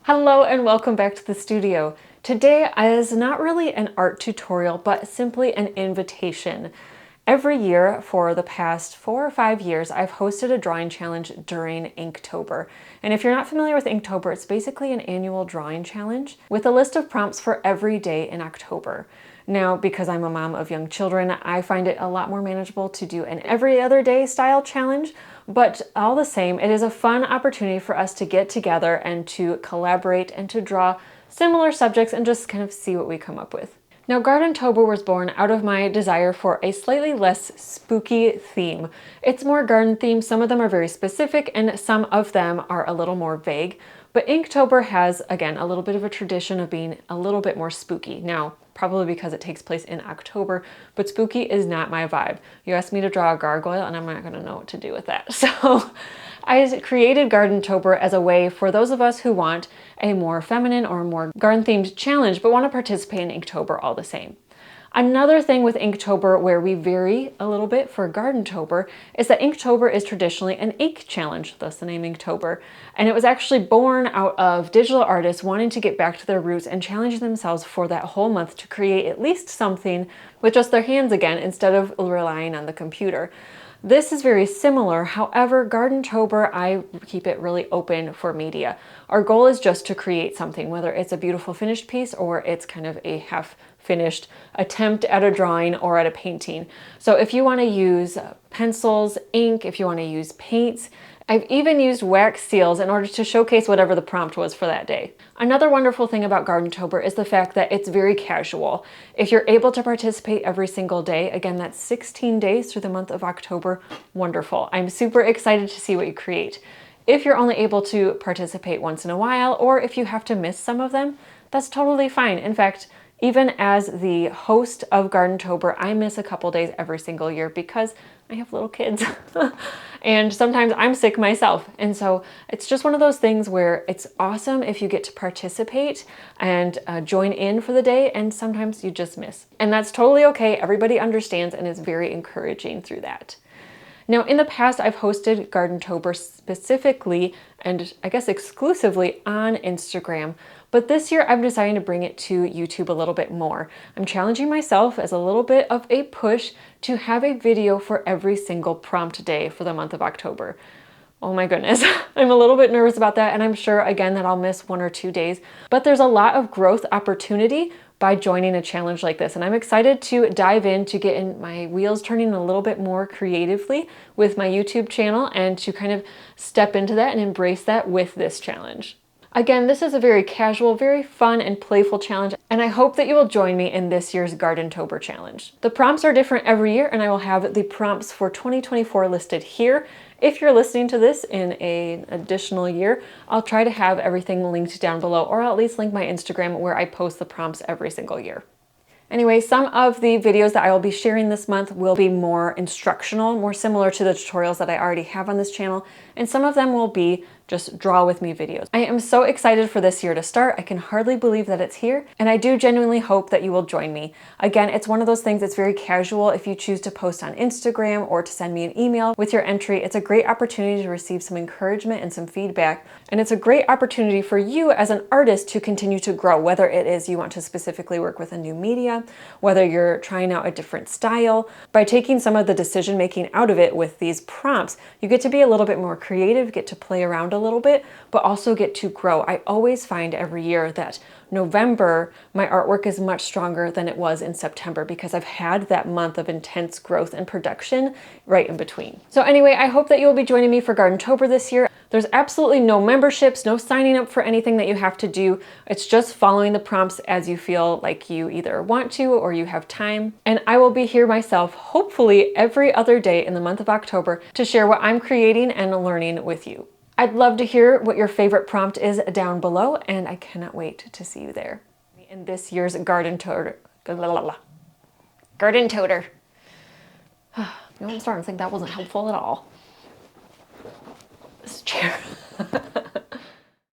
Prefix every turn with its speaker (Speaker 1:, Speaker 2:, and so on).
Speaker 1: Hello and welcome back to the studio. Today is not really an art tutorial, but simply an invitation. Every year for the past 4 or 5 years, I've hosted a drawing challenge during Inktober. And if you're not familiar with Inktober, it's basically an annual drawing challenge with a list of prompts for every day in October. Now, because I'm a mom of young children, I find it a lot more manageable to do an every other day style challenge, but all the same, it is a fun opportunity for us to get together and to collaborate and to draw similar subjects and just kind of see what we come up with. Now, Gardentober was born out of my desire for a slightly less spooky theme. It's more garden themed. Some of them are very specific and some of them are a little more vague. But Inktober has, again, a little bit of a tradition of being a little bit more spooky. Now, probably because it takes place in October, but spooky is not my vibe. You asked me to draw a gargoyle and I'm not gonna know what to do with that. So I created Gardentober as a way for those of us who want a more feminine or more garden-themed challenge, but want to participate in Inktober all the same. Another thing with Inktober where we vary a little bit for Gardentober is that Inktober is traditionally an ink challenge, thus the name Inktober. And it was actually born out of digital artists wanting to get back to their roots and challenge themselves for that whole month to create at least something with just their hands again instead of relying on the computer. This is very similar. However, Gardentober, I keep it really open for media. Our goal is just to create something, whether it's a beautiful finished piece or it's kind of a half-finished attempt at a drawing or at a painting. So if you want to use pencils, ink, if you want to use paints, I've even used wax seals in order to showcase whatever the prompt was for that day. Another wonderful thing about Gardentober is the fact that it's very casual. If you're able to participate every single day, again, that's 16 days through the month of October, wonderful. I'm super excited to see what you create. If you're only able to participate once in a while, or if you have to miss some of them, that's totally fine. In fact, even as the host of Gardentober, I miss a couple days every single year because I have little kids and sometimes I'm sick myself. And so it's just one of those things where it's awesome if you get to participate and join in for the day, and sometimes you just miss. And that's totally okay. Everybody understands and is very encouraging through that. Now, in the past, I've hosted Gardentober specifically and I guess exclusively on Instagram, but this year I'm deciding to bring it to YouTube a little bit more. I'm challenging myself as a little bit of a push to have a video for every single prompt day for the month of October. Oh my goodness, I'm a little bit nervous about that, and I'm sure again that I'll miss 1 or 2 days, but there's a lot of growth opportunity by joining a challenge like this. And I'm excited to dive in to get in my wheels turning a little bit more creatively with my YouTube channel and to kind of step into that and embrace that with this challenge. Again, this is a very casual, very fun and playful challenge, and I hope that you will join me in this year's Gardentober challenge. The prompts are different every year, and I will have the prompts for 2024 listed here. If you're listening to this in an additional year, I'll try to have everything linked down below, or I'll at least link my Instagram where I post the prompts every single year. Anyway, some of the videos that I will be sharing this month will be more instructional, more similar to the tutorials that I already have on this channel, and some of them will be just draw with me videos. I am so excited for this year to start. I can hardly believe that it's here, and I do genuinely hope that you will join me. Again, it's one of those things that's very casual. If you choose to post on Instagram or to send me an email with your entry, it's a great opportunity to receive some encouragement and some feedback, and it's a great opportunity for you as an artist to continue to grow, whether it is you want to specifically work with a new media, whether you're trying out a different style. By taking some of the decision making out of it with these prompts, you get to be a little bit more creative, get to play around a little bit, but also get to grow. I always find every year that November, my artwork is much stronger than it was in September because I've had that month of intense growth and production right in between. So anyway, I hope that you'll be joining me for Gardentober this year. There's absolutely no memberships, no signing up for anything that you have to do. It's just following the prompts as you feel like you either want to or you have time. And I will be here myself, hopefully every other day in the month of October, to share what I'm creating and learning with you. I'd love to hear what your favorite prompt is down below, and I cannot wait to see you there in this year's Gardentober. Gardentober. You know, I'm starting to think that wasn't helpful at all. This chair.